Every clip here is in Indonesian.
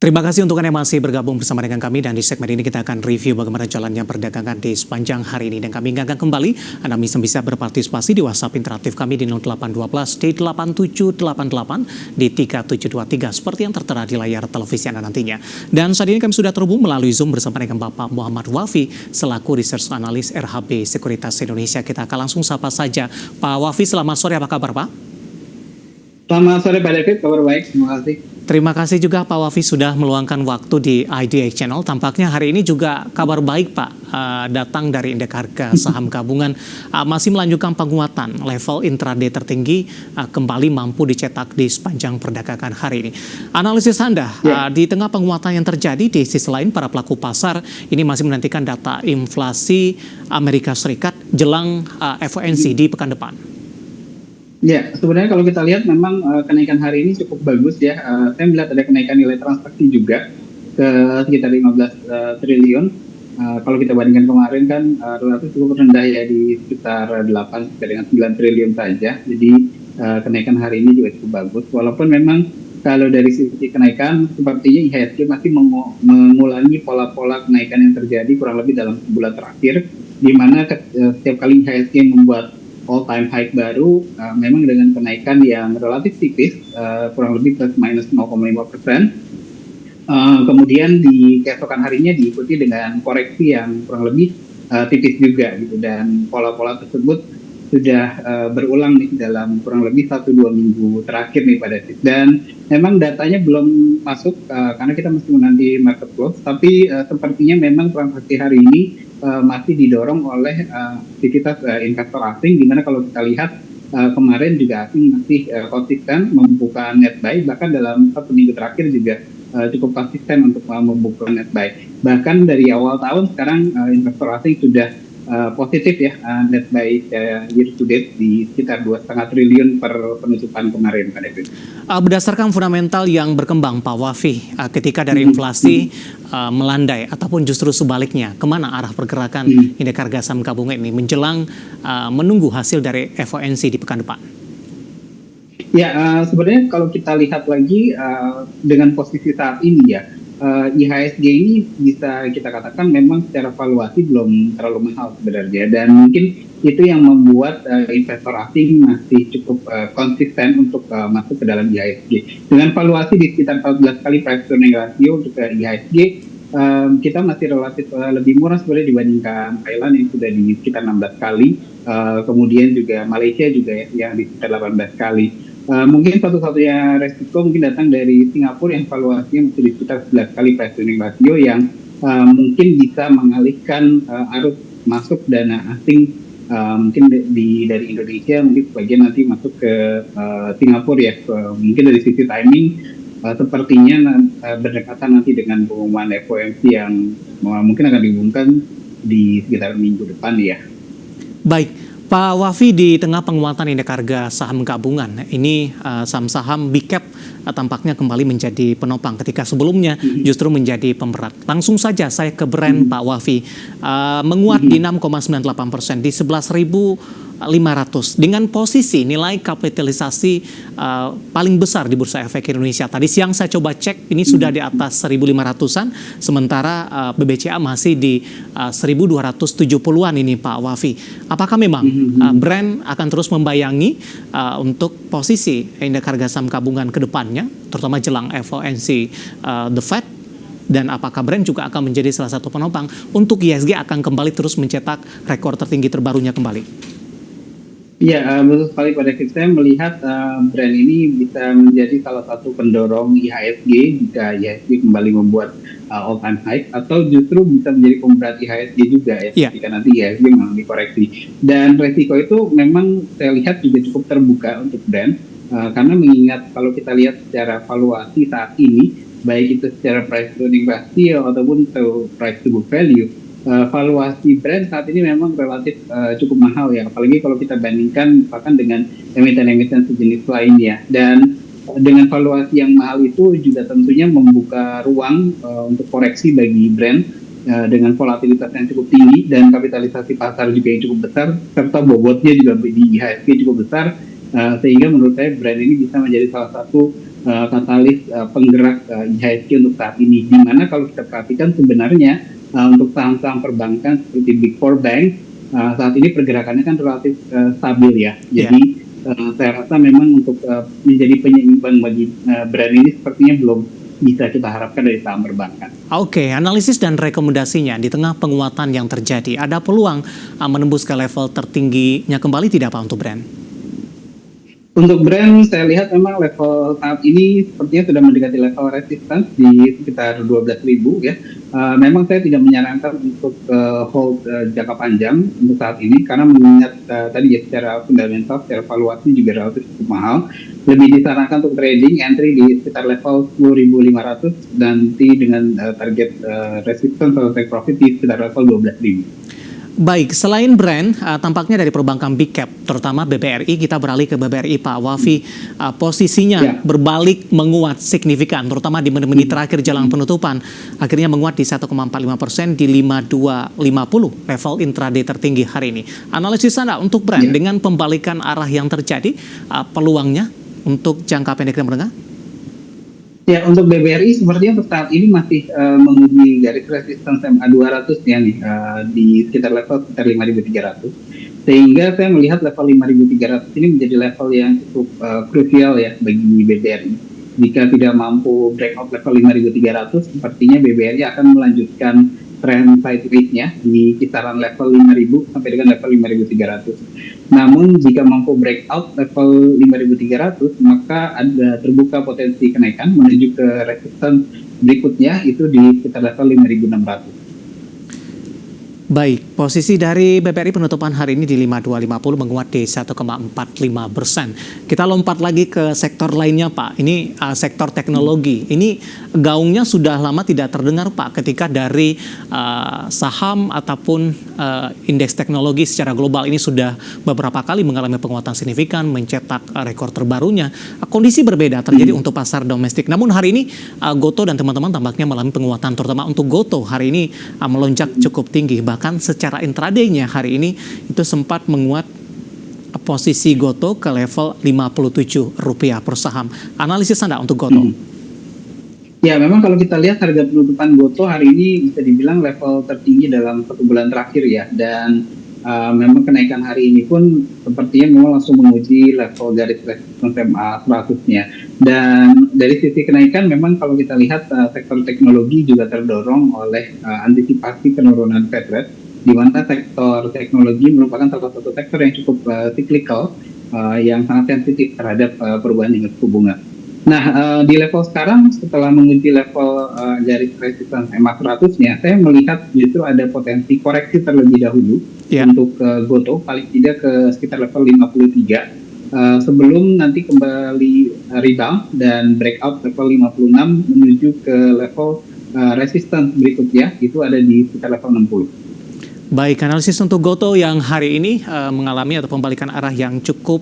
Terima kasih untuk Anda yang masih bergabung bersama dengan kami, dan di segmen ini kita akan review bagaimana jalannya perdagangan di sepanjang hari ini. Dan kami ingatkan kembali, Anda bisa berpartisipasi di WhatsApp interaktif kami di 0812 di 8788 di 3723 seperti yang tertera di layar televisi Anda nantinya. Dan saat ini kami sudah terhubung melalui Zoom bersama dengan Bapak Muhammad Wafi selaku Research Analis RHB Sekuritas Indonesia. Kita akan langsung sapa saja. Pak Wafi, selamat sore, apa kabar Pak? Selamat sore Pak David, kabar baik, terima kasih. Terima kasih juga Pak Wafi sudah meluangkan waktu di IDX Channel. Tampaknya hari ini juga kabar baik Pak, datang dari indeks harga saham gabungan masih melanjutkan penguatan. Level intraday tertinggi kembali mampu dicetak di sepanjang perdagangan hari ini. Analisis Anda di tengah penguatan yang terjadi, di sisi lain para pelaku pasar ini masih menantikan data inflasi Amerika Serikat jelang FOMC di pekan depan. Ya, sebenarnya kalau kita lihat memang kenaikan hari ini cukup bagus ya. Saya melihat ada kenaikan nilai transaksi juga ke sekitar 15 triliun. Kalau kita bandingkan kemarin kan relatif cukup rendah ya, di sekitar 8 sampai dengan 9 triliun saja. Jadi kenaikan hari ini juga cukup bagus. Walaupun memang kalau dari sisi kenaikan sepertinya IHSG masih mengulangi pola-pola kenaikan yang terjadi kurang lebih dalam sebulan terakhir, di mana setiap kali IHSG membuat all-time high baru, memang dengan kenaikan yang relatif tipis, kurang lebih plus minus 0,5%. Kemudian di keesokan harinya diikuti dengan koreksi yang kurang lebih tipis juga gitu, dan pola-pola tersebut sudah berulang nih dalam kurang lebih 1-2 minggu terakhir nih pada David. Dan memang datanya belum masuk karena kita masih menanti market close, tapi sepertinya memang transaksi hari ini masih didorong oleh aktivitas investor asing, di mana kalau kita lihat kemarin juga asing masih konsisten membuka net buy, bahkan dalam 1 minggu terakhir juga cukup konsisten untuk membuka net buy. Bahkan dari awal tahun sekarang investor asing sudah positif ya, net buy year to date di sekitar 2,5 triliun per penutupan kemarin Pak David. Berdasarkan fundamental yang berkembang Pak Wafi, ketika dari inflasi melandai ataupun justru sebaliknya, kemana arah pergerakan indeks harga saham gabungan ini menjelang menunggu hasil dari FOMC di pekan depan? Ya, sebenarnya kalau kita lihat lagi dengan posisi saat ini ya, IHSG ini bisa kita katakan memang secara valuasi belum terlalu mahal sebenarnya, dan mungkin itu yang membuat investor asing masih cukup konsisten untuk masuk ke dalam IHSG. Dengan valuasi di sekitar 14 kali price to earning ratio untuk IHSG, kita masih relatif lebih murah sebenarnya dibandingkan Thailand yang sudah di sekitar 16 kali, kemudian juga Malaysia juga yang di sekitar 18 kali. Mungkin satu-satunya resiko mungkin datang dari Singapura yang valuasinya masih di sekitar 11 kali price to earning ratio, yang mungkin bisa mengalihkan arus masuk dana asing mungkin dari Indonesia, mungkin sebagian nanti masuk ke Singapura ya. Mungkin dari sisi timing sepertinya berdekatan nanti dengan pengumuman FOMC yang mungkin akan diumumkan di sekitar minggu depan ya. Baik. Pak Wafi, di tengah penguatan indeks harga saham gabungan, ini saham-saham big cap tampaknya kembali menjadi penopang ketika sebelumnya justru menjadi pemberat. Langsung saja saya ke brand Pak Wafi, menguat di 6,98% di 11.500 dengan posisi nilai kapitalisasi paling besar di Bursa Efek Indonesia. Tadi siang saya coba cek, ini sudah di atas 1.500-an, sementara BBCA masih di 1.270-an ini Pak Wafi. Apakah memang brand akan terus membayangi untuk posisi indeks harga saham gabungan ke depannya, terutama jelang FOMC The Fed, dan apakah brand juga akan menjadi salah satu penopang untuk IHSG akan kembali terus mencetak rekor tertinggi terbarunya kembali? Iya, betul sekali Pak David. Saya melihat brand ini bisa menjadi salah satu pendorong IHSG jika IHSG kembali membuat all-time high, atau justru bisa menjadi pemberat IHSG juga ya, jika nanti IHSG mengalami koreksi. Dan resiko itu memang saya lihat juga cukup terbuka untuk brand, karena mengingat kalau kita lihat secara valuasi saat ini, baik itu secara price to earning ratio ataupun price to book value, valuasi brand saat ini memang relatif cukup mahal ya, apalagi kalau kita bandingkan bahkan dengan emiten-emiten sejenis lainnya. Dan dengan valuasi yang mahal itu juga tentunya membuka ruang untuk koreksi bagi brand dengan volatilitas yang cukup tinggi dan kapitalisasi pasar juga yang cukup besar, serta bobotnya juga di IHSG cukup besar, sehingga menurut saya brand ini bisa menjadi salah satu katalis penggerak IHSG untuk saat ini. Di mana kalau kita perhatikan sebenarnya untuk saham-saham perbankan seperti Big Four Bank saat ini pergerakannya kan relatif stabil ya. Jadi saya rasa memang untuk menjadi penyeimbang bagi brand ini sepertinya belum bisa kita harapkan dari saham perbankan. Oke, analisis dan rekomendasinya di tengah penguatan yang terjadi, ada peluang menembus ke level tertingginya kembali tidak Pak untuk brand? Untuk brand, saya lihat memang level saat ini sepertinya sudah mendekati level resistance di sekitar 12.000 ya. Memang saya tidak menyarankan untuk hold jangka panjang untuk saat ini karena mengingat tadi ya secara fundamental, secara valuasi juga relatif cukup mahal. Lebih disarankan untuk trading entry di sekitar level 10.500 nanti dengan target resistance atau take profit di sekitar level 12.000. Baik, selain brand, tampaknya dari perbankan big cap, terutama BBRI, kita beralih ke BBRI Pak Wafi, posisinya berbalik menguat signifikan, terutama di menit-menit terakhir jelang penutupan, akhirnya menguat di 1,45% di 5250 level intraday tertinggi hari ini. Analisis Anda untuk brand dengan pembalikan arah yang terjadi, peluangnya untuk jangka pendek dan menengah? Ya, untuk BBRI sepertinya untuk saat ini masih menguji garis resistance MA 200 ya nih di sekitar level sekitar 5.300. Sehingga saya melihat level 5.300 ini menjadi level yang cukup krusial ya bagi BBRI. Jika tidak mampu breakout level 5.300, sepertinya BBRI akan melanjutkan tren sideways-nya di kisaran level 5.000 sampai dengan level 5.300. Namun jika mampu breakout level 5.300, maka ada terbuka potensi kenaikan menuju ke resistance berikutnya itu di sekitar level 5.600. Baik, posisi dari BBRI penutupan hari ini di 5250 menguat di 1,45%. Kita lompat lagi ke sektor lainnya Pak, ini sektor teknologi. Ini gaungnya sudah lama tidak terdengar Pak ketika dari saham ataupun indeks teknologi secara global ini sudah beberapa kali mengalami penguatan signifikan, mencetak rekor terbarunya. Kondisi berbeda terjadi untuk pasar domestik. Namun hari ini Gotoh dan teman-teman tampaknya mengalami penguatan, terutama untuk Gotoh hari ini melonjak cukup tinggi. Bahkan secara intraday-nya hari ini itu sempat menguat posisi Gotoh ke level Rp57 per saham. Analisis Anda untuk Gotoh? Ya, memang kalau kita lihat harga penutupan Gotoh hari ini bisa dibilang level tertinggi dalam 1 bulan terakhir ya. Dan memang kenaikan hari ini pun sepertinya memang langsung menguji level garis resistance MA 100-nya. Dan dari sisi kenaikan memang kalau kita lihat sektor teknologi juga terdorong oleh antisipasi penurunan Fed rate, di mana sektor teknologi merupakan salah satu sektor yang cukup cyclical, yang sangat sensitif terhadap perubahan tingkat suku bunga. Nah, di level sekarang setelah menguji level garis resistance MA 100-nya, saya melihat justru ada potensi koreksi terlebih dahulu untuk Gotoh, paling tidak ke sekitar level 53. Sebelum nanti kembali rebound dan breakout level 56 menuju ke level resistance berikutnya, itu ada di sekitar level 60. Baik, analisis untuk Gotoh yang hari ini mengalami atau pembalikan arah yang cukup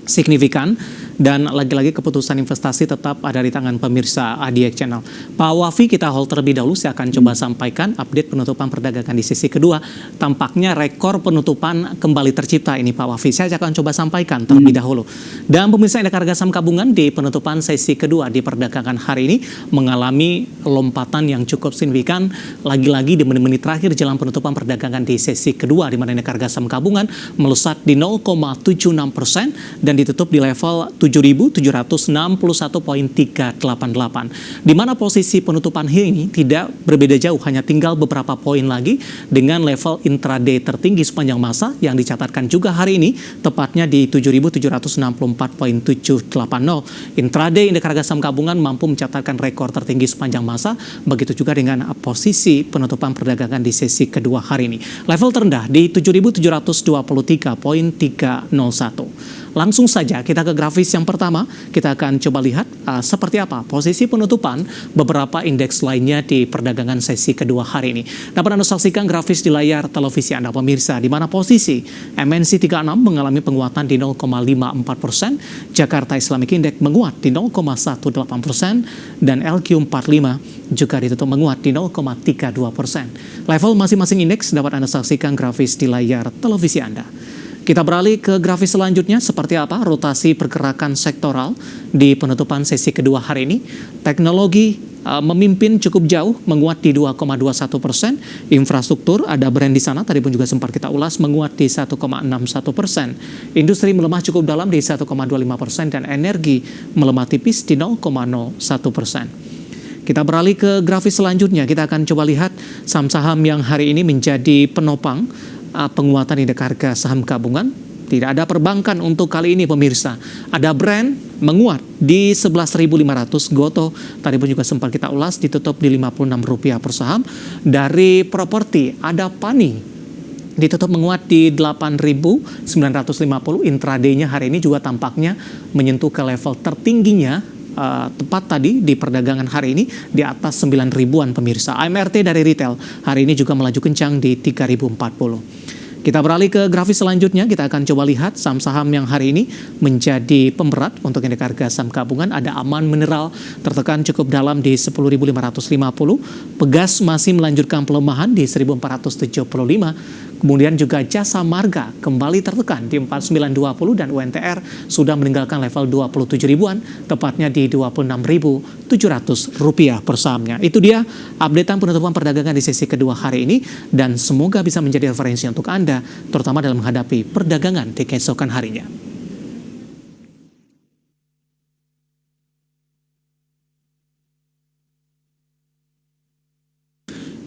signifikan. Dan lagi-lagi keputusan investasi tetap ada di tangan pemirsa ADX Channel. Pak Wafi, kita hold terlebih dahulu. Saya akan coba sampaikan update penutupan perdagangan di sesi kedua. Tampaknya rekor penutupan kembali tercipta ini Pak Wafi. Saya akan coba sampaikan terlebih dahulu. Dan pemirsa indeks harga saham gabungan di penutupan sesi kedua di perdagangan hari ini mengalami lompatan yang cukup signifikan. Lagi-lagi di menit-menit terakhir jelang penutupan perdagangan di sesi kedua, di mana indeks harga saham gabungan melesat di 0,76% dan ditutup di level 7.761,388. Di mana posisi penutupan ini tidak berbeda jauh, hanya tinggal beberapa poin lagi dengan level intraday tertinggi sepanjang masa yang dicatatkan juga hari ini, tepatnya di 7.764,780. Intraday indeks harga saham gabungan mampu mencatatkan rekor tertinggi sepanjang masa, begitu juga dengan posisi penutupan perdagangan di sesi kedua hari ini. Level terendah di 7.723,301. Langsung saja kita ke grafis yang pertama, kita akan coba lihat seperti apa posisi penutupan beberapa indeks lainnya di perdagangan sesi kedua hari ini. Dapat Anda saksikan grafis di layar televisi Anda pemirsa, di mana posisi MNC 36 mengalami penguatan di 0,54%, Jakarta Islamic Index menguat di 0,18%, dan LQ45 juga ditutup menguat di 0,32%. Level masing-masing indeks dapat Anda saksikan grafis di layar televisi Anda. Kita beralih ke grafis selanjutnya, seperti apa rotasi pergerakan sektoral di penutupan sesi kedua hari ini. Teknologi memimpin cukup jauh, menguat di 2,21%. Infrastruktur, ada brand di sana, tadi pun juga sempat kita ulas, menguat di 1,61%. Industri melemah cukup dalam di 1,25%, dan energi melemah tipis di 0,01%. Kita beralih ke grafis selanjutnya, kita akan coba lihat saham-saham yang hari ini menjadi penopang penguatan indeks harga saham gabungan. Tidak ada perbankan untuk kali ini pemirsa. Ada brand menguat di 11.500, Gotoh tadi pun juga sempat kita ulas ditutup di Rp56 per saham. Dari properti ada Pani ditutup menguat di 8.950. Intraday-nya hari ini juga tampaknya menyentuh ke level tertingginya tepat tadi di perdagangan hari ini di atas 9 ribuan pemirsa. AMRT dari retail hari ini juga melaju kencang di 3.040. Kita beralih ke grafis selanjutnya, kita akan coba lihat saham-saham yang hari ini menjadi pemberat untuk indeks harga saham gabungan. Ada Aman Mineral tertekan cukup dalam di 10.550. Pegas masih melanjutkan pelemahan di 1.475. Kemudian juga Jasa Marga kembali tertekan di 4920, dan UNTR sudah meninggalkan level 27 ribuan, tepatnya di Rp26.700 per sahamnya. Itu dia updatean penutupan perdagangan di sesi kedua hari ini, dan semoga bisa menjadi referensi untuk Anda, terutama dalam menghadapi perdagangan di keesokan harinya.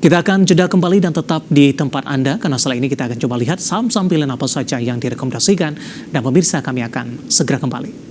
Kita akan jeda kembali dan tetap di tempat Anda, karena setelah ini kita akan coba lihat saham-saham pilihan apa saja yang direkomendasikan, dan pemirsa kami akan segera kembali.